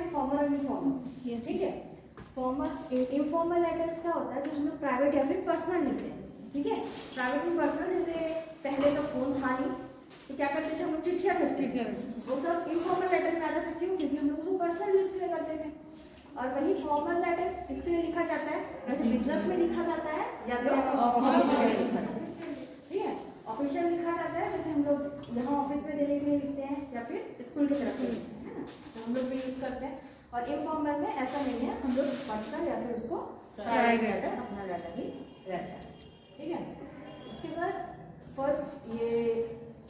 हैं फॉर्मल और इनफॉर्मल, ठीक है। फॉर्मल इनफॉर्मल लेटर्स क्या होता है कि हम लोग प्राइवेट या फिर पर्सनल लिखते हैं, ठीक है। प्राइवेट और पर्सनल, जैसे पहले तो फोन था नहीं तो क्या करते थे हम लोग, चिट्ठियाँ भेजते थे, वो सब इनफॉर्मल लेटर में आता था। क्यों? क्योंकि हम लोग उसको पर्सनल यूज किया करते थे। और वही फॉर्मल लेटर किसके लिए लिखा जाता है? या तो बिजनेस में लिखा जाता है या तो ऑफिशियल, ठीक है। ऑफिशियल लिखा जाता है, जैसे हम लोग यहाँ ऑफिस में देने के लिए लिखते हैं या फिर स्कूल की तरफ से लिखते हैं, है ना, तो हम लोग भी यूज करते हैं। और इनफॉर्मल में ऐसा नहीं है, हम लोग पर्सनल या फिर उसको प्राइवेट लेटर, अपना लेटर ही रहता है, ठीक है। उसके बाद फर्स्ट ये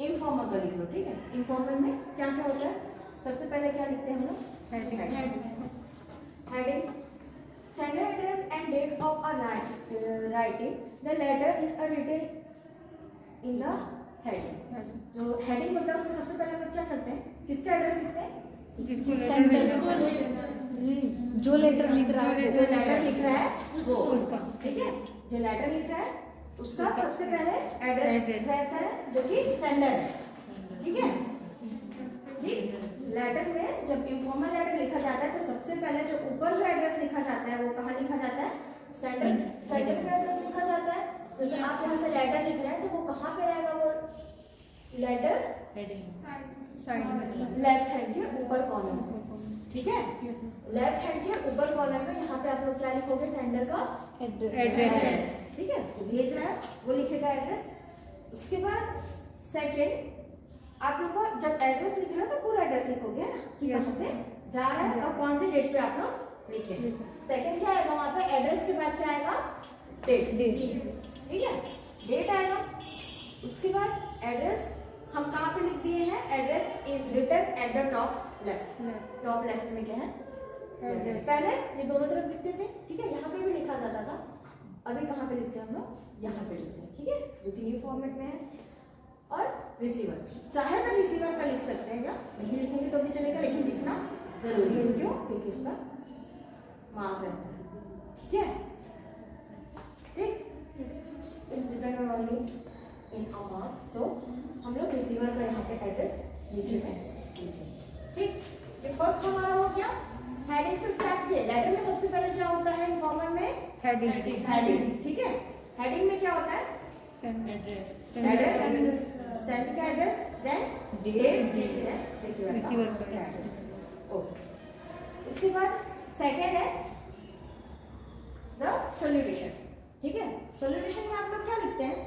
इनफॉर्मल का लिख लो, ठीक है। इनफॉर्मल में क्या क्या होता है? सबसे पहले क्या लिखते हैं हम लोग? Heading, sender address and date of a writing the letter in a written in the heading। जो हेडिंग होता है उसमें सबसे पहले हम लोग क्या करते हैं? किसका एड्रेस लिखते हैं? जो लेटर लिख रहा है, जो लेटर लिख रहा है वो, ठीक है। जो लेटर लिख रहा है उसका सबसे पहले एड्रेस रहता है जो कि सेंडर है, ठीक है। ठीक, लेटर में जब इनफॉर्मल लेटर लिखा जाता है तो सबसे पहले जो ऊपर जो एड्रेस लिखा जाता है वो कहाँ लिखा जाता है? सेंडर, सेंडर का एड्रेस लिखा जाता है। जैसे आप यहाँ से लेटर लिख रहे हैं तो वो कहाँ पे रहेगा? वो लेटर लेफ्ट हैंड के ऊपर कॉलम, ठीक है। लेफ्ट हैंड के ऊपर कॉलम में यहाँ पे आप लोग क्या लिखोगे? सेंडर का एड्रेस, ठीक है। जो भेज रहा है वो लिखेगा एड्रेस। उसके बाद सेकेंड, आप लोग को जब एड्रेस लिख रहे हो तो पूरा एड्रेस लिखोगे, है ना, कि कहाँ से जा रहा है और कौन सी डेट पे आप लोग लिखे। सेकंड क्या आएगा वहाँ पे? एड्रेस के बाद क्या आएगा? डेट, ठीक है, डेट आएगा। उसके बाद एड्रेस हम कहाँ पे लिख दिए हैं? Address is written at the top left. Top left में क्या है? पहले ये दोनों तरफ लिखते थे, ठीक है, यहाँ पे भी लिखा जाता था। अभी कहाँ पे लिखते हैं हम लोग? यहाँ पे लिखते हैं, ठीक है, जो कि न्यू फॉर्मेट में है। और रिसीवर, चाहे तो रिसीवर का लिख सकते हैं या नहीं लिखेंगे तो भी चलेगा, लेकिन लिखना जरूरी है। क्यों? क्योंकि इसका मार्क रहता है, ठीक है, ठीक। It's depend only in a marks, so हम लोग रिसीवर का यहाँ पे एड्रेस नीचे में लिखेंगे, ठीक। ये फर्स्ट हमारा हो गया। हेडिंग से स्टार्ट किया। लेटर में सबसे पहले क्या होता है? इनफॉर्मल में हेडिंग, ठीक है। हेडिंग में क्या होता है? एड्रेस, सेंड का address, then date, then receiver का एड्रेस, ओके। उसके बाद सेकंड है द सॉल्यूशन, ठीक है। सॉल्यूशन में आप लोग क्या लिखते हैं?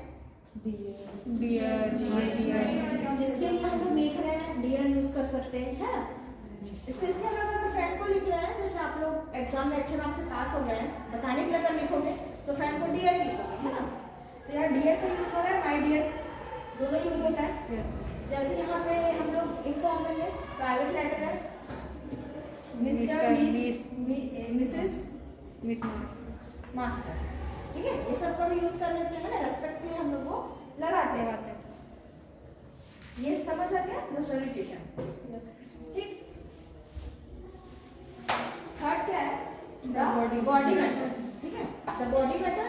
डियर, जिसके लिए हम लोग लिख रहे हैं डियर यूज कर सकते हैं, है ना। स्पेशली हम लोग अगर फ्रेंड को लिख रहे हैं, जैसे आप लोग एग्जाम में अच्छे मार्क्स से पास हो गए हैं, बताने के लिए अगर लिखोगे तो फ्रेंड को डियर ही लिखोगे, है ना। तो यहाँ डियर का यूज हो रहा है, माय डियर, दोनों यूज होता है। जैसे यहाँ पे हम लोग इनफॉर्मल में प्राइवेट लेटर है, मिस्टर, मिसेस, मास्टर, ठीक है, ये सब का भी यूज कर लेते हैं ना, रेस्पेक्ट में हम लोग को लगाते हैं। ये समझ आ गया द सॉल्यूशन, ठीक। थर्ड क्या है? द बॉडी मैटर, ठीक है। The body matter,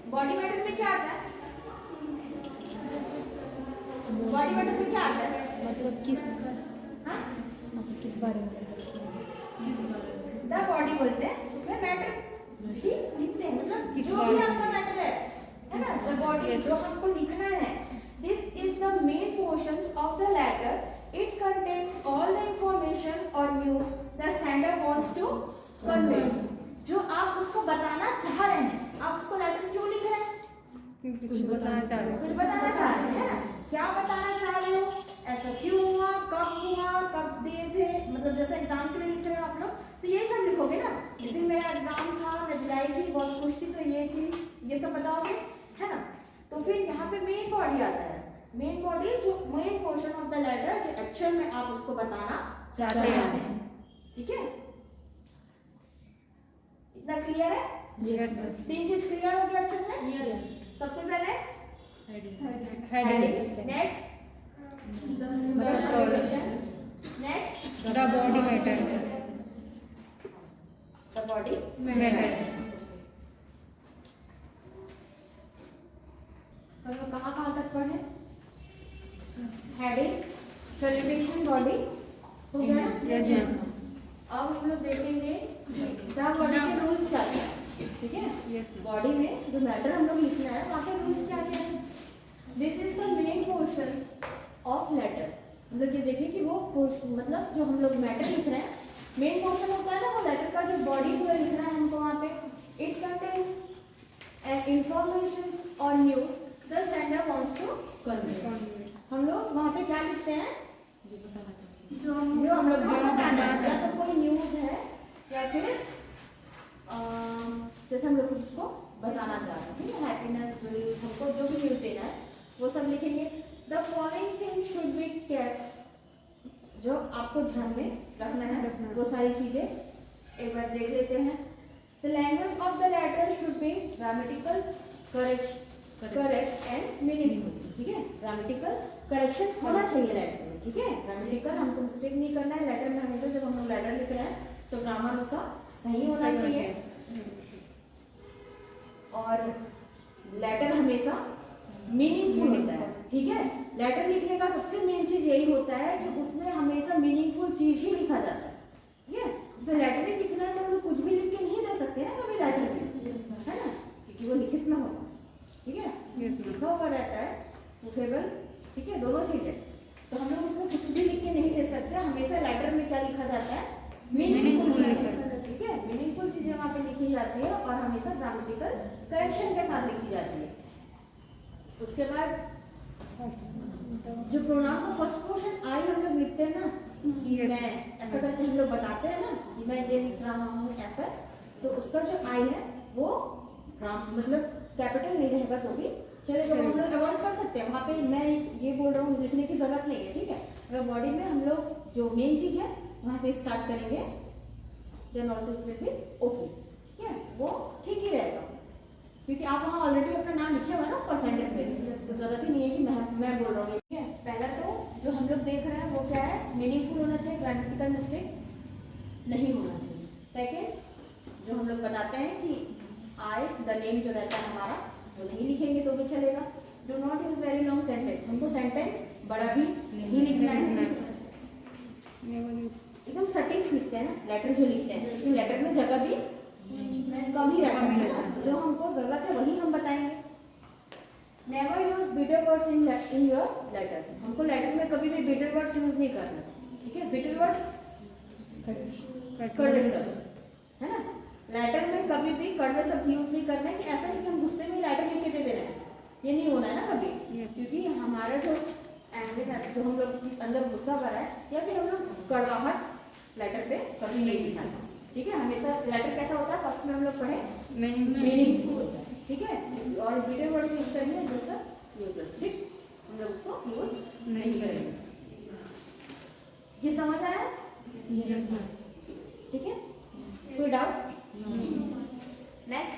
body matter में क्या आता है? बॉडी मैटर में क्या आता है? मतलब किस, हाँ, मतलब किस बारे में? द बॉडी बोलते हैं, उसमें मैटर भी लिखते हैं, मतलब जो भी आपका मैटर है ना, द बॉडी जो हमको लिखना है। This is the main portions of the letter, it contains all the information और news the sender wants to convey. जो आप उसको बताना चाह रहे हैं, आप उसको लेटर क्यों लिख रहे हैं? कुछ बताना चाह रहे हो, कुछ बताना चाह रहे हैं, है ना। क्या बताना चाह रहे हो? ऐसा क्यों हुआ, कब दिए थे, मतलब जैसे एग्जाम के लिए लिख रहे हो आप लोग तो ये सब लिखोगे ना। जैसे मेरा एग्जाम था, मैं दिलाई थी, बहुत खुश थी, तो ये थी, ये सब बताओगे, है ना। तो फिर यहाँ पे मेन बॉडी आता है। मेन बॉडी जो main portion of the letter, जो एक्चुअल में आप उसको बताना चाहते हैं, ठीक है। इतना क्लियर है? yes, तीन चीज क्लियर हो गया अच्छे से? yes. सबसे पहले heading, next next the body matter, the body matter. तो हम कहाँ तक पढ़े? हेडिंग, सॉल्यूशन, बॉडी हो गया ना? yes, yes. अब हम लोग देखेंगे बॉडी के रूल्स क्या क्या है, ठीक है। Yes, ma'am. बॉडी में जो मैटर हम लोग लिखना है वहाँ पे रूल्स क्या क्या है। This is the main portion of letter. हम लोग ये देखें कि वो मतलब जो हम लोग मैटर लिख रहे हैं, मेन पोर्शन होता है ना वो लेटर का, जो बॉडी पूरा लिखना है हमको वहाँ पे। इट कंटेन्स एन इंफॉर्मेशन और news the sender wants to convey. हम लोग वहाँ पे क्या लिखते हैं, जो हम लोग बताना है, या तो कोई न्यूज है या फिर जैसे हम लोग उसको बताना चाह रहे हैं, ठीक है, हैप्पीनेस न्यूज, हमको जो भी न्यूज देना है वो सब लिखेंगे। The following thing should be kept, जो आपको ध्यान में रखना है वो सारी चीजें एक बार देख लेते हैं। The language of the letter should be grammatical correct and meaningful, ठीक है। ग्रामेटिकल करेक्शन होना चाहिए लेटर में, ठीक है। ग्रामेटिकल हमको मिस्टेक नहीं करना है लेटर में। हमेशा जब हम लोग लेटर लिख रहे हैं तो ग्रामर उसका सही होना चाहिए। और लेटर हमेशा मीनिंगफुल होता है, ठीक है। लेटर लिखने का सबसे मेन चीज यही होता है कि उसमें हमेशा मीनिंगफुल चीज ही लिखा जाता है, ठीक है। जैसे लेटर ही लिखना है तो हम लोग कुछ भी लिख के नहीं दे सकते ना कभी लेटर से, है ना, क्योंकि वो लिखित में होगा, ठीक है। लिखा हुआ रहता है प्रूफेबल, ठीक है, दोनों चीजें। तो हम लोग उसमें कुछ भी लिख के नहीं दे सकते। हमेशा लेटर में क्या लिखा जाता है, मीनिंगफुल, ठीक है। मीनिंगफुल चीजें वहाँ पे लिखी जाती है और हमेशा ग्रामेटिकल करेक्शन के साथ लिखी जाती है। उसके बाद जो प्रोनाउन का फर्स्ट पोर्शन आई हम लोग लिखते हैं ना, कि मैं ऐसा करके हम लोग बताते हैं ना कि मैं ये लिख रहा हूँ ऐसा, तो उसका जो आई है वो मतलब कैपिटल नहीं रहेगा तो भी चलेगा, हम लोग अवॉइड कर सकते हैं। वहाँ पे मैं ये बोल रहा हूँ लिखने की जरूरत नहीं है, ठीक है। अगर बॉडी में हम लोग जो मेन चीज है वहाँ से स्टार्ट करेंगे, then also it will be okay, ठीक है, वो ठीक ही रहेगा, क्योंकि आप वहाँ ऑलरेडी अपना नाम लिखे हुआ है ना परसेंटेज में, तो जरूरत ही नहीं है कि मैं बोल रहा हूँ, ठीक है। पहला तो जो हम लोग देख रहे हैं वो क्या है, मीनिंगफुल होना चाहिए, ग्रामेटिकल मिस्टेक नहीं होना चाहिए। सेकेंड जो हम लोग बताते हैं कि आई द नेम जो रहता है हमारा वो नहीं लिखेंगे तो भी चलेगा। Do not use very long sentence, हमको सेंटेंस बड़ा भी नहीं लिखना है, एकदम सटीक लिखते हैं ना लेटर जो लिखते हैं, क्योंकि लेटर में जगह भी कम ही रहता है, जो हमको जरूरत है वही हम बताएंगे। Never use bitter words in your letters, हमको लेटर में कभी भी बिटर वर्ड्स यूज नहीं करना, ठीक है। बिटर वर्ड्स कड़वे शब्द, है ना, लेटर में कभी भी कड़वे शब्द यूज नहीं करना है। कि ऐसा नहीं कि हम गुस्से में लेटर लिख के दे रहे हैं, ये नहीं होना है ना कभी, क्योंकि हमारा जो एंगर है, जो हम लोग अंदर गुस्सा भरा है या फिर हम लोग कड़वाहट लेटर पे कभी नहीं दिखाना, ठीक है। हमेशा लेटर कैसा होता है, फर्स्ट में हम लोग पढ़े मीनिंगफुल होता है, ठीक है। और बिटर वर्ड्स यूज करेंगे जैसा यूजलेस, ठीक, हम लोग उसको यूज नहीं करेंगे। ये समझ आया, ठीक है, कोई doubt? Next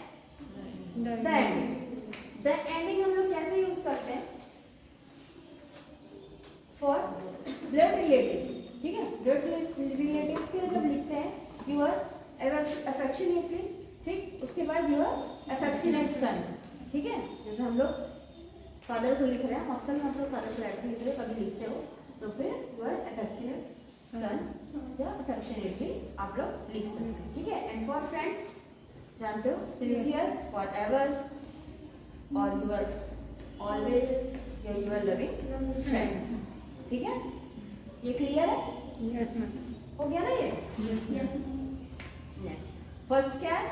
the ending. The ending हम लोग कैसे यूज करते हैं, फॉर ब्लड रिलेटिव्स, ठीक है। ब्लड रिलेटिव्स के लिए जब लिखते हैं यूर अफेक्शनेटली, ठीक, उसके बाद यूर अफेक्शनेट सन, ठीक है। जैसे हम लोग फादर को लिख रहे हैं, हॉस्टल में हम लोग फादर को लेटर लिख रहे हो, कभी लिखते हो तो फिर यूर अफेक्शनेट सन या अफेक्शनेटली आप लोग लिख सकते हैं, ठीक है। एंड फॉर फ्रेंड्स जानते हो, सिंसियर, फॉर एवर, और यूर ऑलवेज, या यूर लविंग फ्रेंड, ठीक है। ये क्लियर है? Yes ma'am. हो गया ना ये? Yes ma'am. नेक्स्ट फर्स्ट क्या है,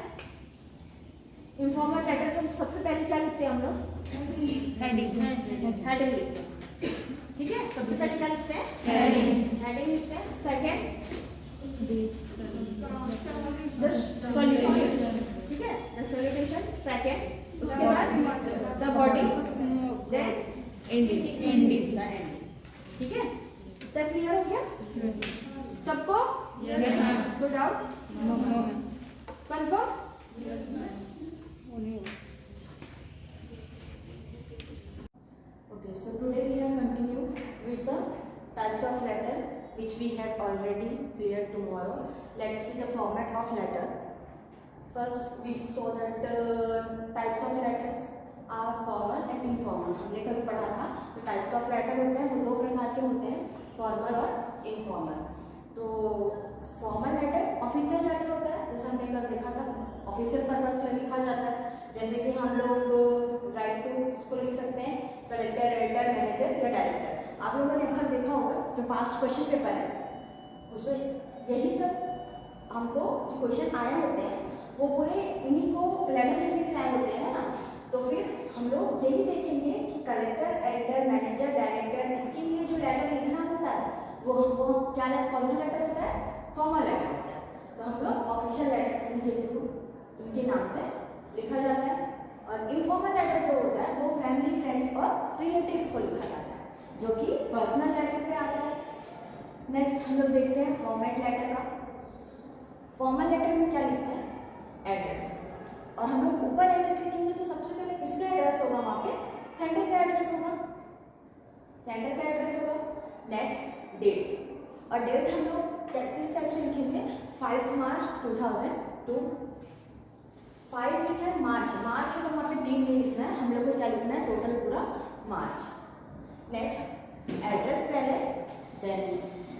इन्फॉर्मल लेटर में सबसे पहले क्या लिखते हैं हम लोग, हेडिंग लिखते हैं, ठीक है। सबसे पहले क्या लिखते हैं, हेडिंग लिखते हैं। सेकंड द सॉल्यूशन, ठीक है, द सॉल्यूशन सेकंड। उसके बाद the body, then ending, the ending, ठीक है। इतना क्लियर हो गया सबको? No doubt, confirm? Okay, so today we are continue with the types of letter which we had already cleared tomorrow. Let's see the format of letter. First we saw that types of letters are formal and informal. हमने कभी पढ़ा था तो types of letter होते हैं वो दो प्रकार के होते हैं, फॉर्मल और इनफॉर्मल। तो फॉर्मल लेटर ऑफिशियल पर्पस के लिए लिखा जाता है। जैसे कि हम लोग राइट टू इसको लिख सकते हैं कलेक्टर, एडिटर, मैनेजर या डायरेक्टर। आप लोगों ने अक्सर देखा होगा जो पास्ट क्वेश्चन पेपर है उसमें यही सब हमको जो क्वेश्चन आए होते हैं वो पूरे इन्हीं को लेटर लिखने के लिए आए होते हैं ना। तो फिर हम लोग यही देखेंगे कि कलेक्टर, एडिटर, मैनेजर, डायरेक्टर, इसके लिए जो लेटर लिखना होता है वो क्या कौन सा लेटर होता है? फॉर्मल लेटर होता है। तो हम लोग ऑफिशियल लेटर इनके थ्रू इनके नाम से लिखा जाता है। और इनफॉर्मल लेटर जो होता है वो फैमिली, फ्रेंड्स और रिलेटिव्स को लिखा जाता है, जो कि पर्सनल लेटर पे आता है। नेक्स्ट हम लोग देखते हैं फॉर्मेट लेटर का। फॉर्मल लेटर में क्या लिखते हैं? एड्रेस। और हम लोग ऊपर एड्रेस लिखेंगे तो सबसे पहले किसका एड्रेस होगा? वहाँ पे सेंटर का एड्रेस होगा, सेंटर का एड्रेस होगा। नेक्स्ट डेट, और डेट हम लोग किस टाइप से लिखेंगे? 5 मार्च 2002। 5 लिखा है मार्च, मार्च है तो वहाँ पे 3 नहीं लिखना है, हम लोग को क्या लिखना है? टोटल पूरा मार्च। नेक्स्ट एड्रेस पहले, देन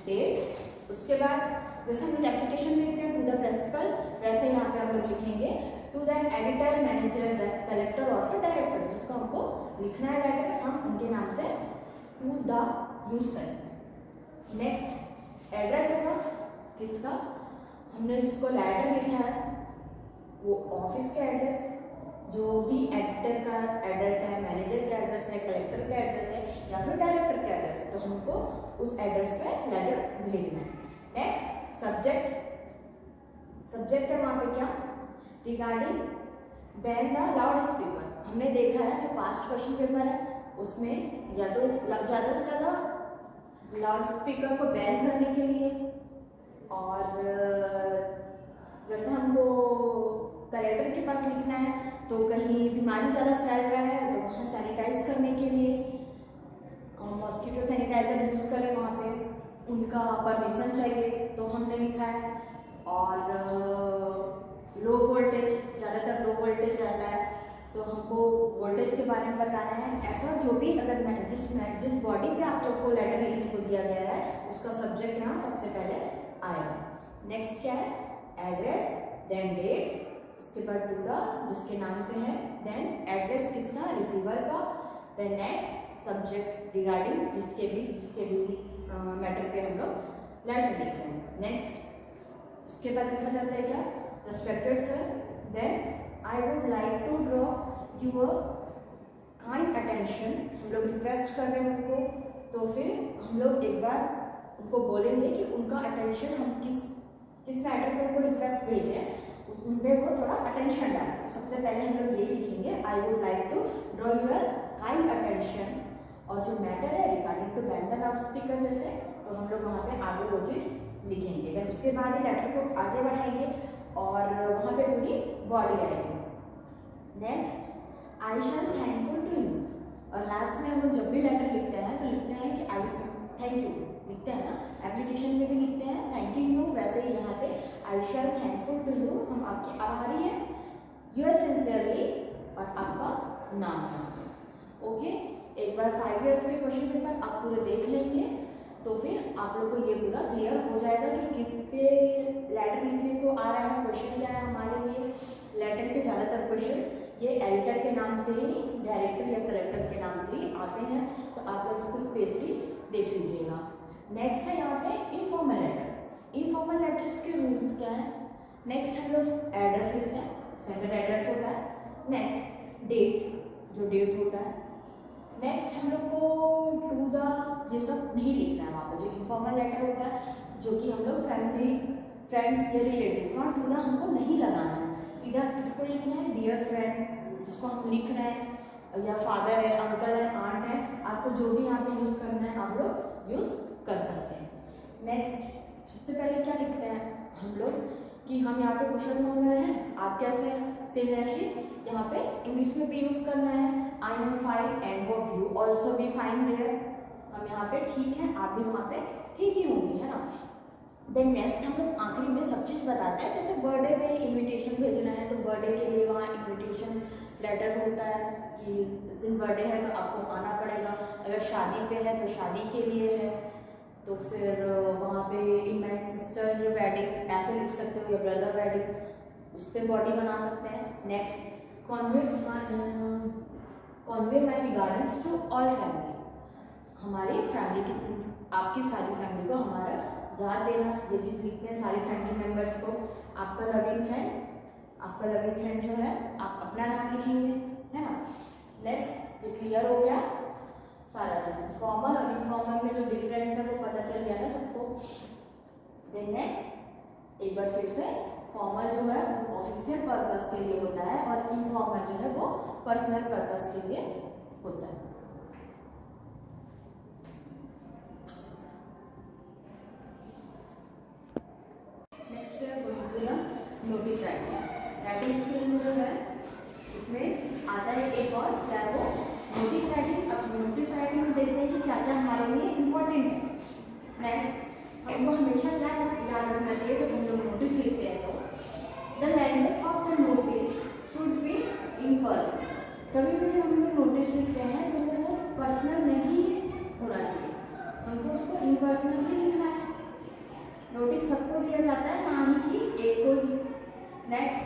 डेट, उसके बाद जैसे हम लोग एप्लीकेशन में लिखते हैं टू द प्रिंसिपल, वैसे यहाँ पे हम लोग लिखेंगे to the editor, manager, collector और फिर डायरेक्टर, जिसको हमको लिखना है लेटर हम उनके नाम से टू द यूज करेंगे। नेक्स्ट एड्रेस होगा किसका? हमने जिसको लेटर लिखा है वो ऑफिस का एड्रेस, जो भी एडिटर का एड्रेस है, मैनेजर का एड्रेस है, कलेक्टर का एड्रेस है या फिर डायरेक्टर का एड्रेस है, तो हमको उस एड्रेस पे लेटर भेजना है। नेक्स्ट सब्जेक्ट, सब्जेक्ट है वहाँ पे क्या? Regarding ban the loud speaker. हमने देखा है जो पास्ट क्वेश्चन पेपर है उसमें या तो ज़्यादा से ज़्यादा लाउड स्पीकर को बैन करने के लिए, और जैसे हमको कलेक्टर के पास लिखना है तो कहीं बीमारी ज़्यादा फैल रहा है तो वहाँ सैनिटाइज करने के लिए मॉस्किटो सैनिटाइजर यूज़ करें, वहाँ पे उनका परमिशन चाहिए तो हमने लिखा है। और लो वोल्टेज, ज़्यादातर लो वोल्टेज रहता है तो हमको वोल्टेज के बारे में बताना है। ऐसा जो भी अगर जिस बॉडी पे आप लोग को लेटर लिखने को दिया गया है उसका सब्जेक्ट यहाँ सबसे पहले आएगा। नेक्स्ट क्या है? एड्रेस, देन डेट, उसके बाद टू द जिसके नाम से है, देन एड्रेस किसका? रिसीवर का, देन नेक्स्ट सब्जेक्ट रिगार्डिंग जिसके भी मैटर पे हम लोग लेटर लिख रहे हैं। नेक्स्ट उसके बाद लिखा जाता है क्या? Respected sir, then I would like to draw your kind attention, हम लोग रिक्वेस्ट कर रहे हैं उनको, तो फिर हम लोग एक बार उनको बोलेंगे कि उनका अटेंशन हम किस मैटर पे उनको रिक्वेस्ट भेजे उन पे वो थोड़ा अटेंशन डालें। तो सबसे पहले हम लोग ये लिखेंगे I would like to draw your kind attention, और जो मैटर है regarding to ban the loud speaker जैसे, तो हम लोग वहाँ पे आगे वो चीज़ लिखेंगे। देन उसके बाद ही लेटर को आगे बढ़ाएंगे और वहाँ पे पूरी बॉडी आएगी। Next I shall thankful to you, और लास्ट में हम लोग जब भी लेटर लिखते हैं तो लिखते हैं कि आई थैंक यू लिखते हैं ना, एप्लीकेशन में भी लिखते हैं थैंकिंग यू, वैसे ही यहाँ पे आई शैल थैंकफुल टू यू, हम आपके आभारी हैं, यूर सिंसियरली, और आपका नाम है। ओके, एक बार 5 इयर्स के क्वेश्चन पेपर आप पूरे देख लेंगे तो फिर आप लोग को ये पूरा क्लियर हो जाएगा कि किस पे लेटर लिखने को आ रहा है, क्वेश्चन क्या है हमारे लिए। लेटर के ज़्यादातर क्वेश्चन ये एडिटर के नाम से ही, डायरेक्टर या कलेक्टर के नाम से ही आते हैं, तो आप लोग इसको स्पेशली देख लीजिएगा। नेक्स्ट है यहाँ पे इनफॉर्मल लेटर। इनफॉर्मल लेटर्स के रूल्स क्या है? नेक्स्ट हम लोग एड्रेस लिखते हैं, सेंटर एड्रेस होता है। नेक्स्ट डेट, जो डेट होता है। नेक्स्ट हम लोग को टू द ये सब नहीं लिखना है वहाँ पर, जो इनफॉर्मल लेटर होता है जो कि हम लोग फैमिली, फ्रेंड्स या रिलेटिव्स, वहाँ टू द हमको नहीं लगाना है, सीधा किसको लिखना है? डियर फ्रेंड जिसको हम लिख रहे हैं, या फादर है, अंकल है, आंट है, आपको जो भी यहाँ पे यूज़ करना है आप लोग यूज़ कर सकते हैं। नेक्स्ट सबसे पहले क्या लिखते हैं हम लोग कि हम यहाँ पे कुशल मंगल हैं, आप कैसे हैं, सेम ऐसे यहाँ पे इंग्लिश में भी यूज़ करना है, I am fine and hope you also be fine there, हम यहाँ पे ठीक हैं, आप भी वहाँ पे ठीक ही होंगे, है ना। देन नेक्स्ट हम लोग आखिरी में सब चीज़ बताते हैं, जैसे बर्थडे पे इनविटेशन भेजना है तो बर्थडे के लिए वहाँ इनविटेशन लेटर होता है कि इस दिन बर्थडे है तो आपको आना पड़ेगा, अगर शादी पे है तो शादी के लिए है तो फिर वहाँ पे इन माई सिस्टर वेडिंग ऐसे लिख सकते हो, या ब्रदर वेडिंग, उस पर बॉडी बना सकते हैं। Next, convey my regardings to all family, हमारी फैमिली की, आपकी सारी फैमिली को हमारा याद देना, ये चीज़ लिखते हैं सारी फैमिली मेम्बर्स को। आपका लविंग फ्रेंड्स, आपका लविंग फ्रेंड जो है आप अपना नाम लिखेंगे, है ना। नेक्स्ट, ये क्लियर हो गया सारा चीज। फॉर्मल और इनफॉर्मल में जो डिफरेंस है वो पता चल गया ना सबको। देन नेक्स्ट, एक बार फिर से, फॉर्मल जो है वो ऑफिशियल पर्पस के लिए होता है और इनफॉर्मल जो है वो पर्सनल पर्पस के लिए होता है। Next we are going to the notice writing. Writing skill में जो है इसमें आता है एक और क्या है वो नोटिस राइटिंग। अब नोटिस राइटिंग में देखते हैं कि क्या क्या हमारे लिए इम्पोर्टेंट है। नेक्स्ट, हमको हमेशा क्या याद रखना चाहिए जब हम लोग नोटिस लिखते हैं तो the language of the notice should be in person. कभी भी जब हम लोग नोटिस लिखते हैं तो वो पर्सनल नहीं होना चाहिए, हमको उसको इम्पर्सनल ही लिखना है। नोटिस सबको दिया जाता है, ना ही कि एक को ही। Next,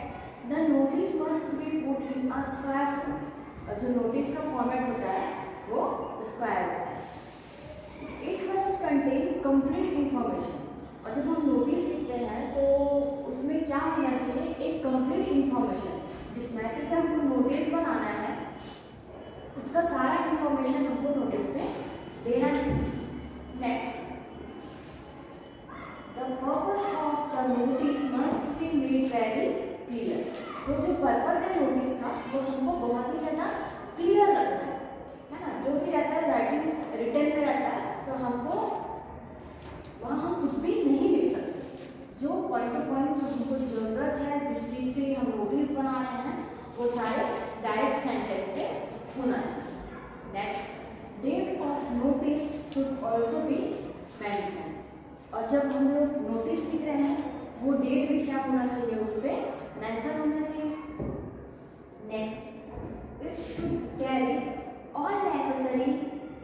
the notice must be put in a square form. और जो नोटिस का फॉर्मेट होता है वो स्क्वायर होता है। It must contain complete information. और जब हम नोटिस लिखते हैं तो उसमें क्या होना चाहिए, एक कंप्लीट इंफॉर्मेशन। जिस मैटर पे हमको नोटिस बनाना है उसका सारा इंफॉर्मेशन हमको नोटिस में देना है। Next, the purpose of the notice must be made very clear. तो जो पर्पस है नोटिस का वो हमको बहुत ही ज़्यादा क्लियर रखना है ना। जो भी रहता है राइटिंग रिटन में रहता है तो हमको वहाँ हम कुछ भी नहीं लिख सकते। जो पॉइंट टू पॉइंट जो हमको ज़रूरत है, जिस चीज़ के लिए हम नोटिस बना रहे हैं वो सारे डायरेक्ट सेंटेंस पे होना चाहिए। Next, date of notice should also be mention. और जब हम लोग नोटिस लिख रहे हैं वो डेट भी क्या होना चाहिए, उस पर मेंशन होना चाहिए। Next, it should carry all necessary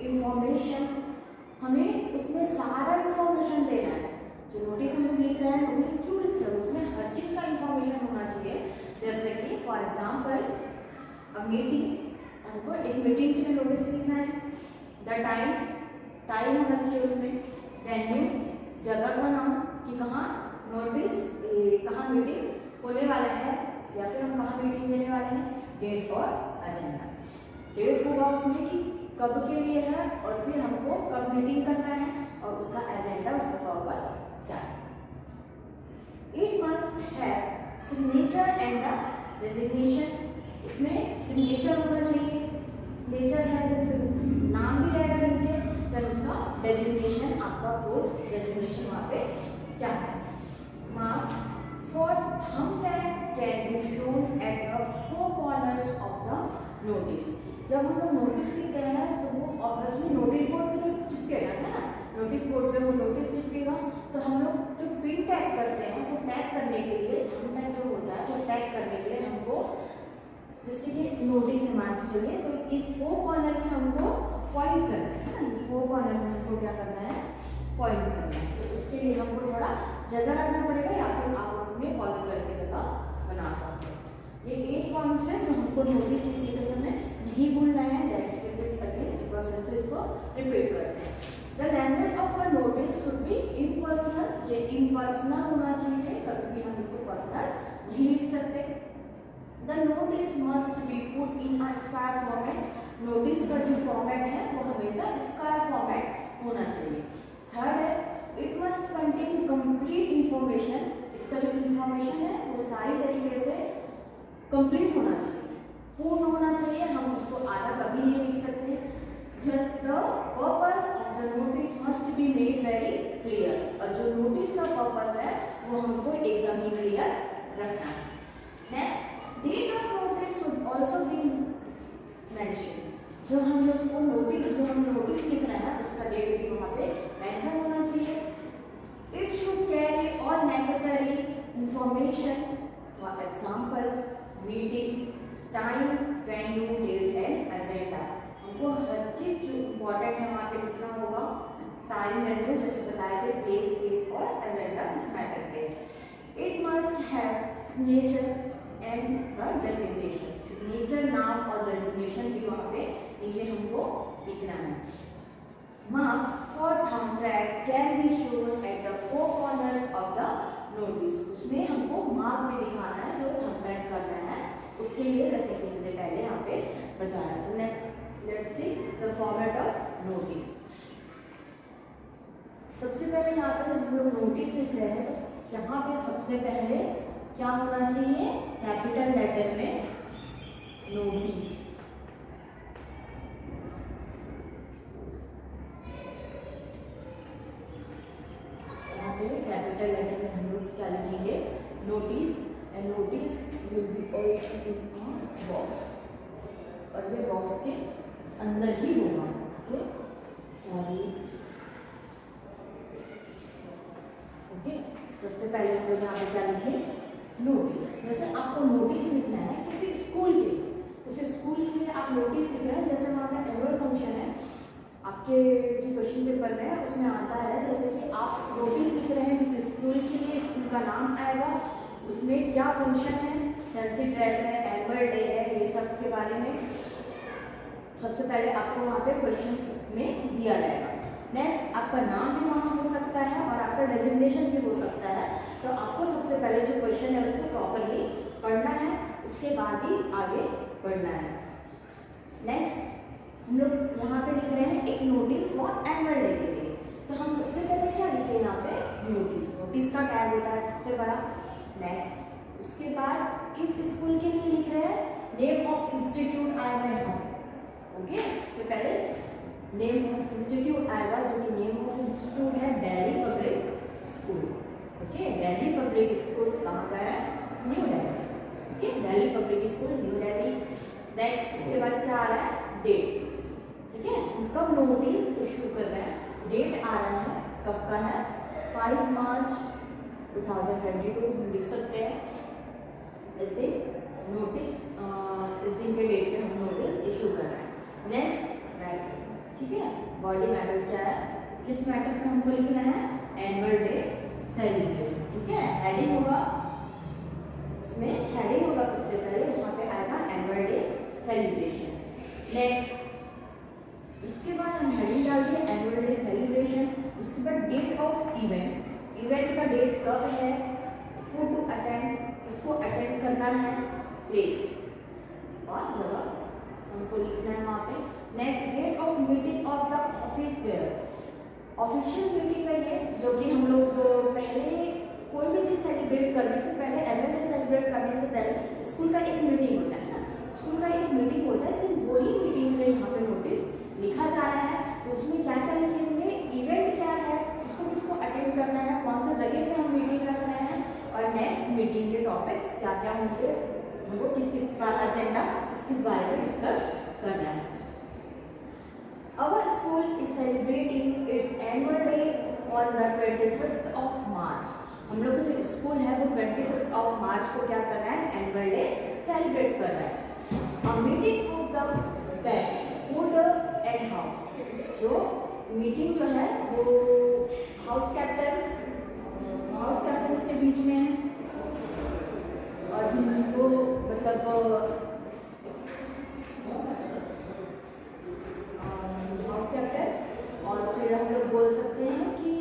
information. हमें उसमें सारा इंफॉर्मेशन देना है। जो नोटिस हम लोग लिख रहे हैं, नोटिस क्यों लिख रहे हैं, उसमें हर चीज़ का इंफॉर्मेशन होना चाहिए। जैसे कि फॉर एग्जाम्पल मीटिंग, हमको एक मीटिंग के लिए नोटिस लिखना है। द टाइम होना चाहिए उसमें। वेन्यू, जगह का नाम कि कहाँ नोटिस, कहाँ मीटिंग होने वाला है या फिर हम कहाँ मीटिंग लेने वाले हैं। डेट और एजेंडा। डेट होगा उसमें कि कब के लिए है और फिर हमको कब मीटिंग करना है, और उसका एजेंडा, उसका पर्पस क्या है। It must have signature and the resignation. इसमें सिग्नेचर होना चाहिए। सिग्नेचर है तो फिर नाम भी रहेगा नीचे, फिर उसका डेजिग्नेशन, आपका पोस्ट डेजिग्नेशन वहाँ पे क्या है। Marks for thumb tag can be shown at the 4 corners of the notice. जब हम लोग नोटिस लिखते हैं तो वो ऑब्वियसली नोटिस बोर्ड पे तो चिपकेगा, है ना। नोटिस बोर्ड पे वो नोटिस चिपकेगा तो हम लोग जो पिन टैग करते हैं वो टैग करने के लिए, थंब टैग जो होता है वो टैग करने के लिए हमको, जैसे कि नोटिस है मान के चलिए, तो इस 4 कॉर्नर में हमको पॉइंट करना है ना। 4 कॉर्नर में हमको क्या करना है, पॉइंट करना है। तो उसके लिए हमको थोड़ा जगह रखना पड़ेगा या फिर आप उसमें पॉइंट करके जगह बना सकते हैं। ये 8 पॉइंट्स हैं जो हमको नोटिस लिखने के समय नहीं भूलना है। दैट्स रिपीट अगेन, एक बार फिर से इसको रिपीट करते हैं। The language of a notice should be impersonal. ये इम्पर्सनल होना चाहिए, कभी भी हम इसको पर्सनल नहीं लिख सकते। The notice must be put in a square format. Notice का जो फॉर्मेट है वो हमेशा स्क्वायर फॉर्मेट होना चाहिए। थर्ड है, it must contain complete information. इसका जो इंफॉर्मेशन है वो सारी तरीके से कंप्लीट होना चाहिए, पूर्ण होना चाहिए। हम उसको आधा कभी नहीं लिख सकते। The purpose of the notice must be made very clear. और जो नोटिस का पर्पस है वो हमको एकदम ही क्लियर रखना है। Next, date of notice should also be mention. जो हम लोग नोटिस लिख रहे हैं उसका डेट भी वहाँ पे मेंशन होना चाहिए। It should carry all necessary information, for example meeting, time, venue, date and agenda. हमको हर चीज जो इम्पोर्टेंट है वहाँ पे लिखना होगा। टाइम, वेन्यू जैसे बताए थे, प्लेस, डेट और एजेंडा इस मैटर पे। It must have signature and the designation. Signature, नाम और डेजिग्नेशन भी वहाँ पे नीचे हमको लिखना है। Marks for thumbprint can be shown at the four corners of the notice। उसमें हमको मार्क भी दिखाना है जो थंबप्रिंट कर रहे हैं उसके लिए, जैसे कि हमने पहले यहाँ पे बताया। तो let's see the format of notice. सबसे पहले यहाँ पे जब हम लोग नोटिस लिख रहे हैं तो यहाँ पे सबसे पहले क्या होना चाहिए, कैपिटल लेटर में नोटिस। कैपिटल लेटर में हम लोग क्या लिखेंगे, notice. And notice will be also in box, और ये बॉक्स के अंदर ही होगा। Okay, sorry, okay. सबसे पहले हम लोग यहाँ पे क्या लिखें, नोटिस। जैसे आपको नोटिस लिखना है किसी स्कूल के लिए, जैसे स्कूल के लिए आप नोटिस लिख रहे हैं, जैसे वहाँ का एनुअल फंक्शन है आपके जो क्वेश्चन पेपर में है उसमें आता है, जैसे कि आप नोटिस लिख रहे हैं किसी स्कूल के लिए, स्कूल का नाम आएगा, उसमें क्या फंक्शन है, फैंसी ड्रेस है, एनुअल डे है, ये सब के बारे में सबसे पहले आपको वहाँ पे क्वेश्चन में दिया जाएगा। नेक्स्ट आपका नाम भी वहाँ हो सकता है और आपका डेजिग्नेशन भी हो सकता है। तो आपको सबसे पहले जो क्वेश्चन है उसको प्रॉपरली पढ़ना है, उसके बाद ही आगे बढ़ना है। नेक्स्ट हम लोग यहाँ पे लिख रहे हैं एक नोटिस फॉर एनुअल डे के लिए। तो हम सबसे पहले क्या लिखे यहाँ पे, नोटिस। नोटिस का टैग होता है सबसे बड़ा। नेक्स्ट उसके बाद किस स्कूल के लिए लिख रहे हैं, नेम ऑफ इंस्टीट्यूट आएगा यहाँ। ओके, सबसे पहले नेम ऑफ इंस्टीट्यूट आएगा, जो कि नेम ऑफ इंस्टीट्यूट है Delhi public school. Okay, Delhi public school कहाँ का है, new Delhi. Okay, Delhi public school, new Delhi. Next उसके बाद क्या आ रहा है, डेट। ठीक है, कब नोटिस इशू कर रहे हैं, डेट आ रहा है, कब का है, 5 मार्च 2022 हम लिख सकते हैं। इस दिन नोटिस, इस दिन के डेट पे हम नोटिस इशू कर रहे हैं। नेक्स्ट मैटर, ठीक है, बॉडी मैटर क्या है, किस मैटर पे हमको लिखना है, एनुअल डे सेलिब्रेशन। ठीक है, हेडिंग होगा, उसमें हेडिंग होगा सबसे पहले, वहाँ पे आएगा एनुअल डे सेलिब्रेशन। नेक्स्ट उसके बाद हम हेडिंग डाल दिए एनुअल डे सेलिब्रेशन। उसके बाद डेट ऑफ इवेंट, इवेंट का डेट कब है, हू टू अटेंड, किसको अटेंड करना है, प्लेस और जगह हमको लिखना है वहाँ पे। Next date of meeting of the office where, official meeting है ये, जो कि हम लोग पहले कोई भी चीज़ सेलिब्रेट करने से पहले, एनुअल डे सेलिब्रेट करने से पहले स्कूल का एक मीटिंग होता है ना, स्कूल का एक मीटिंग होता है, सिर्फ वही मीटिंग में यहाँ पे नोटिस लिखा जा रहा है। तो उसमें क्या क्या लिखेंगे, इवेंट क्या है, किसको किसको अटेंड करना है, कौन सा जगह पे हम मीटिंग रख रहे हैं, और नेक्स्ट मीटिंग के टॉपिक्स क्या क्या होंगे, हमको किस किस का एजेंडा किस किस बारे में डिस्कस करना है। Our school is celebrating its annual day on the 25th of March। हम लोग का जो स्कूल है वो 25th ऑफ मार्च को क्या कर रहा है, एनुअल डे सेलिब्रेट कर रहा है। A meeting of the band, food and house, जो मीटिंग जो है वो हाउस कैप्टन्स के बीच में है, और जिनको मतलब हाउस कैप्टन, और फिर हम लोग बोल सकते हैं कि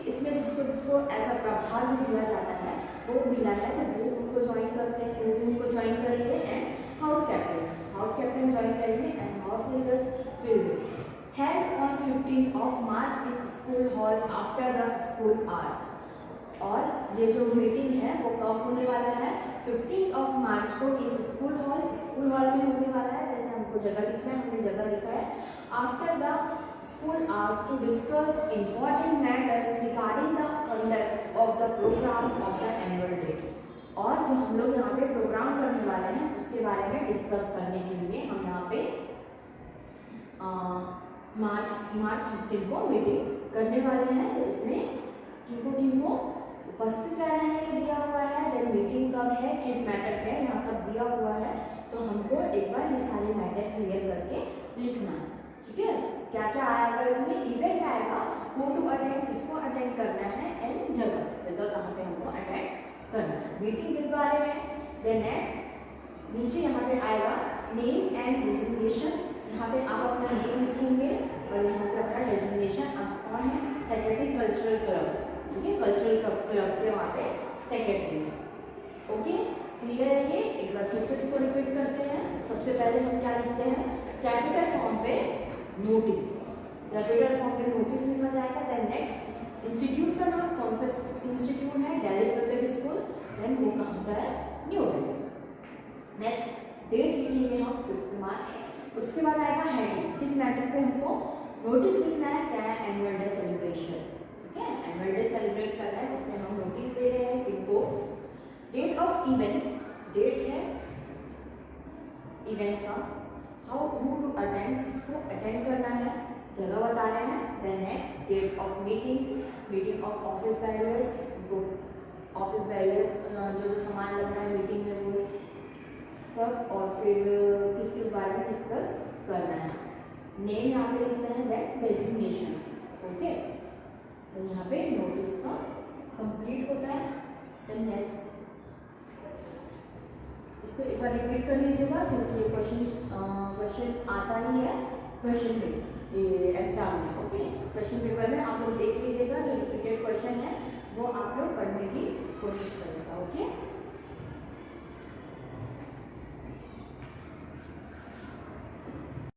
इसमें जिसको एज अ प्रभार जो दिया जाता है वो मिला है, तो वो उनको ज्वाइन करते हैं, वो उनको ज्वाइन करेंगे। एंड हाउस कैप्टन ज्वाइन करेंगे and house leaders will be held on 15th of March in school hall after the school hours. और ये जो मीटिंग है वो कब होने वाला है, 15th ऑफ मार्च को इन स्कूल हॉल में होने वाला है। जैसे हमको जगह लिखना है, हमने जगह लिखा है, after the school hours to discuss important matters regarding the conduct of the programme of the annual day. और जो हम लोग यहाँ पे प्रोग्राम करने वाले हैं उसके बारे में डिस्कस करने के लिए हम यहाँ पे मार्च 15 को मीटिंग करने वाले हैं। तो इसमें किनको उपस्थित रहना है ये दिया हुआ है, देन मीटिंग कब है, किस मैटर पे, यहाँ सब दिया हुआ है। तो हमको एक बार ये सारे मैटर क्लियर करके लिखना है। ठीक है, क्या क्या आएगा इसमें, इवेंट आएगा, हू टू अटेंड, किसको अटेंड करना है, एंड जगह कहाँ पे हमको अटेंड करना है। मीटिंग किस बारे में। देन नेक्स्ट नीचे यहाँ पे आएगा नेम एंड डिजिग्नेशन, यहाँ पे आप अपना नेम लिखेंगे और यहाँ पे अपना डेजिग्नेशन। आप कौन है, सेक्रेटरी कल्चरल क्लब, ठीक है, कल्चरल क्लब के वहाँ पे सेक्रेटरी है। ओके, क्लियर है ये। एक बार फिर से इसको रिपीट करते हैं। सबसे पहले हम क्या लिखते हैं, कैपिटल फॉर्म पे नोटिस, कैपिटल फॉर्म पे नोटिस लिखा जाएगा। देन नेक्स्ट इंस्टीट्यूट का नाम, कौन सा इंस्टीट्यूट है, दिल्ली पब्लिक स्कूल, देन वो कहाँ का है, न्यू दिल्ली। नेक्स्ट डेट लिखेंगे हम 5 मार्च। उसके बाद आएगा हेडिंग, किस मैटर पे हमको नोटिस लिखना है, क्या है, एनुअल डे सेलिब्रेशन, ठीक है, एनुअल डे सेलिब्रेट करना है, उसमें हम नोटिस दे रहे हैं किनको। डेट ऑफ इवेंट, डेट है इवेंट का, हाउ हू टू अटेंड, किसको अटेंड करना है, जगह बता रहे हैं। Then next date of meeting, meeting of office bearers, office bearers जो सामान लगना है मीटिंग में वो सब, और फिर किस किस बारे में डिस्कस करना है। नेम यहाँ पे लिखना है, दैट डेजिग्नेशन। ओके, तो यहाँ पे नोटिस का कंप्लीट होता है। देन नेक्स्ट इसको एक बार रिपीट कर लीजिएगा क्योंकि ये क्वेश्चन आता ही है क्वेश्चन में एग्जाम में। ओके, क्वेश्चन पेपर में आप लोग देख लीजिएगा, जो रिपीटेड क्वेश्चन है वो आप लोग पढ़ने की कोशिश करिएगा। ओके।